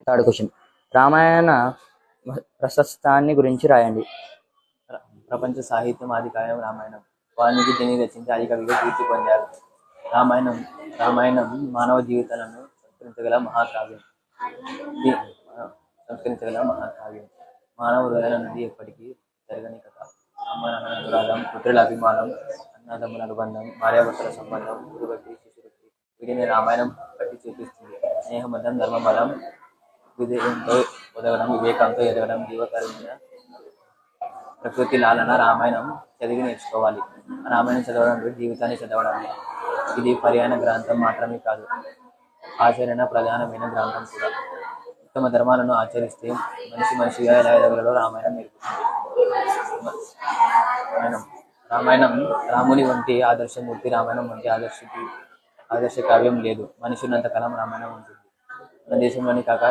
Third question, Ramayana ప్రశస్తాన్ని గురించి రాయండి. ప్రపంచ సాహిత్యం ఆదికావ్యం రామాయణం. వాల్మీకి దీన్ని రచించి ఆదికవిగా కీర్తి పొందారు. రామాయణం రామాయణం మానవ జీవితాలను సంస్కరించగల మహాకావ్యం. మానవ హృదయాల నుండి ఎప్పటికీ జరగని కథ. అమ్మ నాన్న అనురాగం, పుత్రుల అభిమానం, అన్నదమ్ముల అనుబంధం, భార్యాభర్తల సంబంధం, గురుభక్తి, శిశుభక్తి, వీటిని రామాయణం పట్టి చూపిస్తుంది. స్నేహబద్ధం, ధర్మబలం, విధేయంతో ఒదగడం, వివేకంతో ఎదగడం, జీవకరమైన ప్రకృతి లాలన. రామాయణం చదివి నేర్చుకోవాలి. రామాయణం చదవడం జీవితాన్ని చదవడమే. ఇది పర్యాణ గ్రంథం మాత్రమే కాదు, ఆచరణ ప్రధానమైన గ్రంథం కూడా. ఉత్తమ ధర్మాలను ఆచరిస్తే మనిషిగా ఎలా ఎదగలలో రామాయణం నేర్పుతుంది. రామాయణం రాముని వంటి ఆదర్శమూర్తి, రామాయణం వంటి ఆదర్శ కావ్యం లేదు. మనిషి ఉన్నంతకాలం రామాయణం ఉంటుంది. మన దేశంలోని కాక